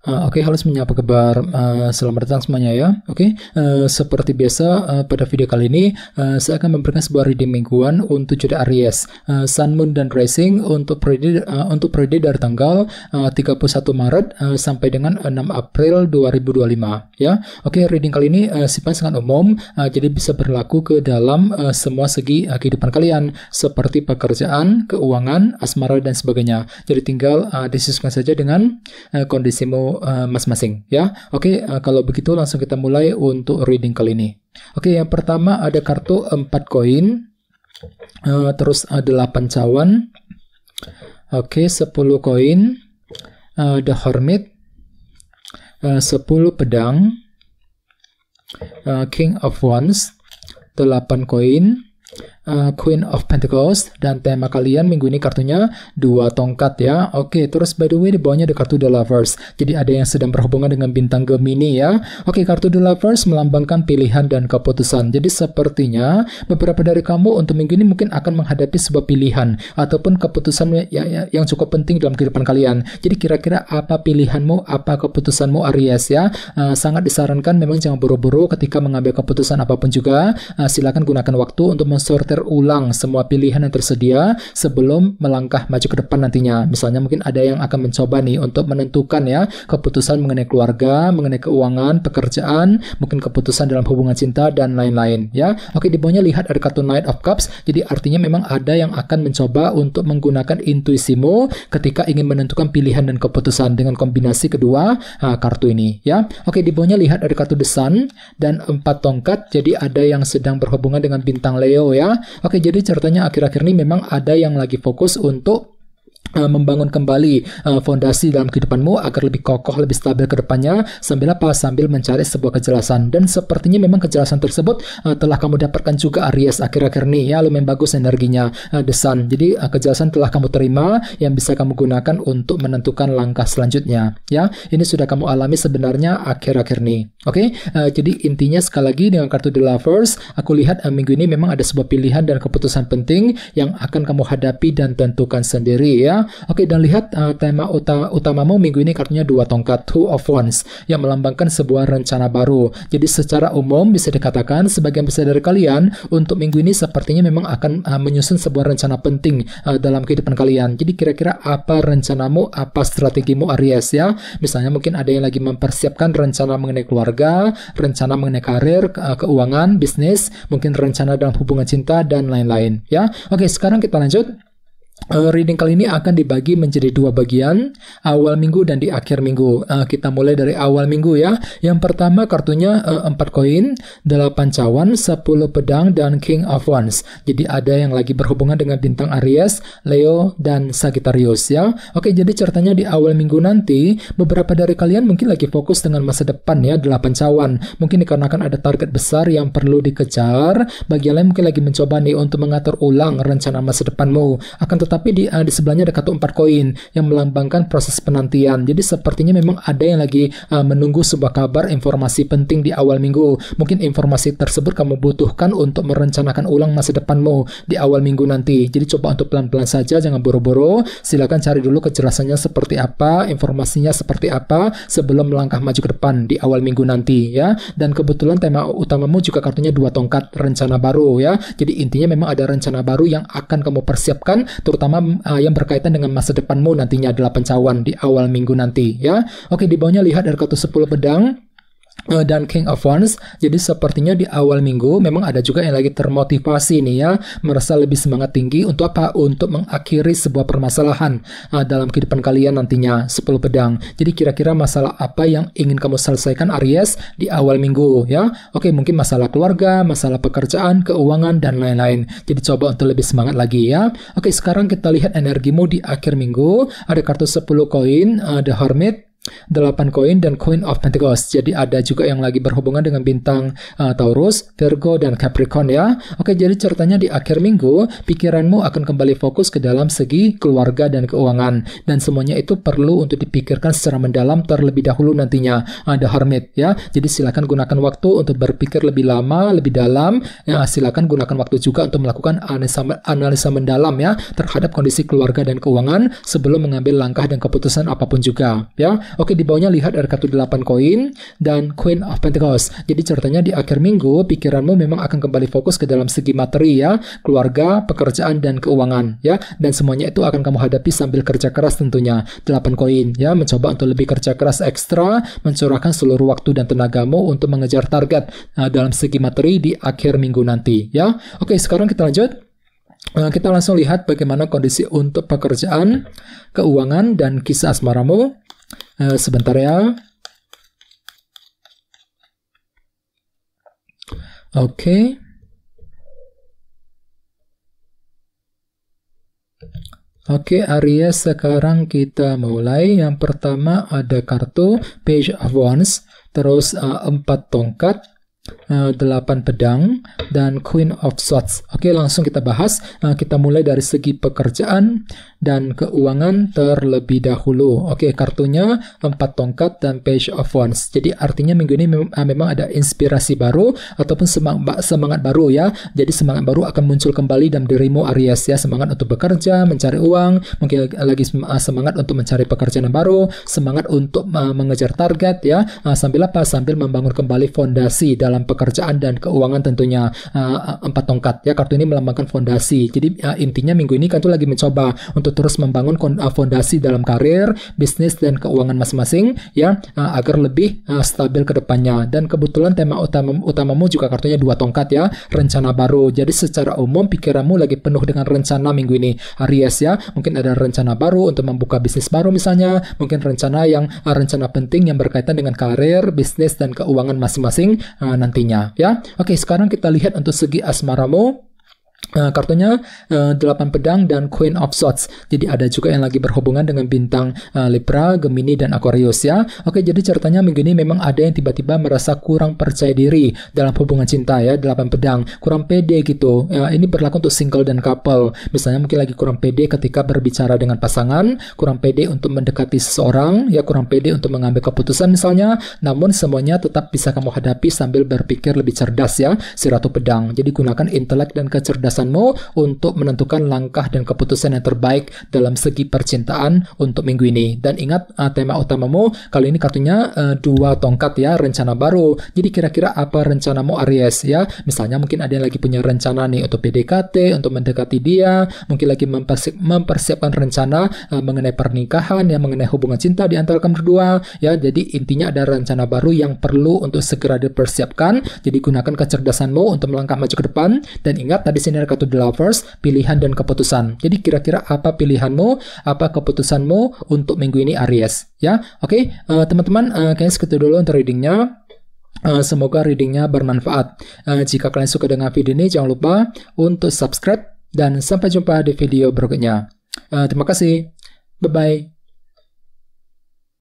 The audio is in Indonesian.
Oke, halo semuanya, apa kabar? Selamat datang semuanya ya. Oke, seperti biasa pada video kali ini saya akan memberikan sebuah reading mingguan untuk zodiak Aries, Sun, Moon, dan Rising untuk periode dari tanggal 31 Maret sampai dengan 6 April 2025 ya. Oke, reading kali ini sifatnya sangat umum, jadi bisa berlaku ke dalam semua segi kehidupan kalian seperti pekerjaan, keuangan, asmara, dan sebagainya. Jadi tinggal disesuaikan saja dengan kondisimu masing-masing ya. Oke, kalau begitu langsung kita mulai untuk reading kali ini. Oke, yang pertama ada kartu 4 koin, terus 8 cawan, oke, 10 koin, The Hermit, 10 pedang, King of Wands, 8 koin, Queen of Pentacles, dan tema kalian minggu ini kartunya 2 tongkat ya. Oke, terus by the way di bawahnya ada kartu The Lovers. Jadi ada yang sedang berhubungan dengan bintang Gemini ya. Oke, kartu The Lovers melambangkan pilihan dan keputusan. Jadi sepertinya beberapa dari kamu untuk minggu ini mungkin akan menghadapi sebuah pilihan ataupun keputusan yang cukup penting dalam kehidupan kalian. Jadi kira-kira apa pilihanmu, apa keputusanmu Aries ya. Sangat disarankan memang jangan buru-buru ketika mengambil keputusan apapun juga. Silakan gunakan waktu untuk sortir ulang semua pilihan yang tersedia sebelum melangkah maju ke depan nantinya. Misalnya mungkin ada yang akan mencoba nih untuk menentukan ya keputusan mengenai keluarga, mengenai keuangan, pekerjaan, mungkin keputusan dalam hubungan cinta dan lain-lain ya. Oke, di bawahnya lihat ada kartu Knight of Cups. Jadi artinya memang ada yang akan mencoba untuk menggunakan intuisimu ketika ingin menentukan pilihan dan keputusan dengan kombinasi kedua kartu ini ya. Oke, di bawahnya lihat ada kartu The Sun dan 4 tongkat. Jadi ada yang sedang berhubungan dengan bintang Leo ya. Oke, jadi ceritanya akhir-akhir ini memang ada yang lagi fokus untuk membangun kembali fondasi dalam kehidupanmu agar lebih kokoh, lebih stabil ke depannya. Sambil apa? Sambil mencari sebuah kejelasan. Dan sepertinya memang kejelasan tersebut telah kamu dapatkan juga Aries akhir-akhir ini ya. Lumayan bagus energinya The Sun. Jadi kejelasan telah kamu terima yang bisa kamu gunakan untuk menentukan langkah selanjutnya ya. Ini sudah kamu alami sebenarnya akhir-akhir ini. Oke, jadi intinya sekali lagi dengan kartu The Lovers, aku lihat minggu ini memang ada sebuah pilihan dan keputusan penting yang akan kamu hadapi dan tentukan sendiri ya. Oke, dan lihat tema utamamu minggu ini kartunya 2 tongkat, Two of Wands, yang melambangkan sebuah rencana baru. Jadi secara umum bisa dikatakan sebagian besar dari kalian untuk minggu ini sepertinya memang akan menyusun sebuah rencana penting dalam kehidupan kalian. Jadi kira-kira apa rencanamu, apa strategimu Aries ya. Misalnya mungkin ada yang lagi mempersiapkan rencana mengenai keluarga, rencana mengenai karir, keuangan, bisnis, mungkin rencana dalam hubungan cinta dan lain-lain ya. Oke, sekarang kita lanjut. Reading kali ini akan dibagi menjadi 2 bagian, awal minggu dan di akhir minggu. Kita mulai dari awal minggu ya. Yang pertama kartunya 4 koin, 8 cawan, 10 pedang, dan King of Wands. Jadi ada yang lagi berhubungan dengan bintang Aries, Leo, dan Sagittarius ya. Oke, jadi ceritanya di awal minggu nanti beberapa dari kalian mungkin lagi fokus dengan masa depan ya, 8 cawan. Mungkin dikarenakan ada target besar yang perlu dikejar. Bagi yang lain mungkin lagi mencoba nih untuk mengatur ulang rencana masa depanmu. Akan tetapi di sebelahnya ada kartu 4 koin yang melambangkan proses penantian. Jadi sepertinya memang ada yang lagi menunggu sebuah kabar informasi penting di awal minggu. Mungkin informasi tersebut kamu butuhkan untuk merencanakan ulang masa depanmu di awal minggu nanti. Jadi coba untuk pelan-pelan saja, jangan buru-buru. Silakan cari dulu kejelasannya seperti apa, informasinya seperti apa sebelum melangkah maju ke depan di awal minggu nanti ya. Dan kebetulan tema utamamu juga kartunya 2 tongkat, rencana baru ya. Jadi intinya memang ada rencana baru yang akan kamu persiapkan, terutama yang berkaitan dengan masa depanmu nantinya 8 cawan di awal minggu nanti ya. Oke, di bawahnya lihat ada kartu 10 pedang dan King of Wands. Jadi sepertinya di awal minggu memang ada juga yang lagi termotivasi nih ya, merasa lebih semangat tinggi untuk apa? Untuk mengakhiri sebuah permasalahan dalam kehidupan kalian nantinya. 10 pedang. Jadi kira-kira masalah apa yang ingin kamu selesaikan Aries di awal minggu ya. Oke, mungkin masalah keluarga, masalah pekerjaan, keuangan, dan lain-lain. Jadi coba untuk lebih semangat lagi ya. Oke, sekarang kita lihat energimu di akhir minggu. Ada kartu 10 koin, The Hermit, 8 koin, dan Queen of Pentacles. Jadi ada juga yang lagi berhubungan dengan bintang Taurus, Virgo, dan Capricorn ya. Oke, jadi ceritanya di akhir minggu pikiranmu akan kembali fokus ke dalam segi keluarga dan keuangan, dan semuanya itu perlu untuk dipikirkan secara mendalam terlebih dahulu nantinya. The Hermit ya. Jadi silakan gunakan waktu untuk berpikir lebih lama, lebih dalam ya. Silakan gunakan waktu juga untuk melakukan analisa mendalam ya terhadap kondisi keluarga dan keuangan sebelum mengambil langkah dan keputusan apapun juga ya. Oke, di bawahnya lihat ada kartu 8 koin dan Queen of Pentacles. Jadi ceritanya di akhir minggu pikiranmu memang akan kembali fokus ke dalam segi materi ya, keluarga, pekerjaan dan keuangan ya. Dan semuanya itu akan kamu hadapi sambil kerja keras tentunya. 8 koin ya, mencoba untuk lebih kerja keras ekstra, mencurahkan seluruh waktu dan tenagamu untuk mengejar target dalam segi materi di akhir minggu nanti ya. Oke, sekarang kita lanjut. Kita langsung lihat bagaimana kondisi untuk pekerjaan, keuangan, dan kisah asmaramu. Sebentar ya. Oke. Oke, Aries, sekarang kita mulai. Yang pertama ada kartu Page of Wands, terus 4 tongkat, 8 pedang, dan Queen of Swords. Oke, langsung kita bahas. Kita mulai dari segi pekerjaan dan keuangan terlebih dahulu. Oke, kartunya 4 tongkat dan Page of Wands. Jadi artinya minggu ini memang ada inspirasi baru ataupun semangat baru ya. Jadi semangat baru akan muncul kembali dalam dirimu Aries ya. Semangat untuk bekerja, mencari uang, mungkin lagi semangat untuk mencari pekerjaan yang baru, semangat untuk mengejar target ya. Sambil apa? Sambil membangun kembali fondasi dalam pekerjaan dan keuangan tentunya. 4 tongkat ya, kartu ini melambangkan fondasi. Jadi intinya minggu ini kan tuh lagi mencoba untuk terus membangun fondasi dalam karir, bisnis dan keuangan masing-masing ya, agar lebih stabil ke depannya. Dan kebetulan tema utamamu juga kartunya 2 tongkat ya, rencana baru. Jadi secara umum pikiranmu lagi penuh dengan rencana minggu ini Aries ya. Mungkin ada rencana baru untuk membuka bisnis baru misalnya, mungkin rencana penting yang berkaitan dengan karir, bisnis dan keuangan masing-masing nantinya ya. Oke, sekarang kita lihat untuk segi asmaramu. Kartunya 8 pedang dan Queen of Swords. Jadi ada juga yang lagi berhubungan dengan bintang Libra, Gemini, dan Aquarius ya. Oke, jadi ceritanya minggu ini memang ada yang tiba-tiba merasa kurang percaya diri dalam hubungan cinta ya. 8 pedang, kurang pede gitu. Ini berlaku untuk single dan couple. Misalnya mungkin lagi kurang pede ketika berbicara dengan pasangan, kurang pede untuk mendekati seseorang ya, kurang pede untuk mengambil keputusan misalnya. Namun semuanya tetap bisa kamu hadapi sambil berpikir lebih cerdas ya, si Ratu Pedang. Jadi gunakan intelek dan kecerdasanmu untuk menentukan langkah dan keputusan yang terbaik dalam segi percintaan untuk minggu ini. Dan ingat tema utamamu kali ini kartunya 2 tongkat ya, rencana baru. Jadi kira-kira apa rencanamu Aries ya? Misalnya mungkin ada yang lagi punya rencana nih untuk PDKT, untuk mendekati dia, mungkin lagi mempersiapkan rencana mengenai pernikahan ya, mengenai hubungan cinta di antara kamu berdua ya. Jadi intinya ada rencana baru yang perlu untuk segera dipersiapkan. Jadi gunakan kecerdasanmu untuk melangkah maju ke depan. Dan ingat tadi sini kartu The Lovers, pilihan dan keputusan. Jadi kira-kira apa pilihanmu, apa keputusanmu untuk minggu ini Aries ya. Oke, teman-teman, kayaknya segitu dulu untuk readingnya. Semoga readingnya bermanfaat. Jika kalian suka dengan video ini, jangan lupa untuk subscribe dan sampai jumpa di video berikutnya. Terima kasih. Bye-bye.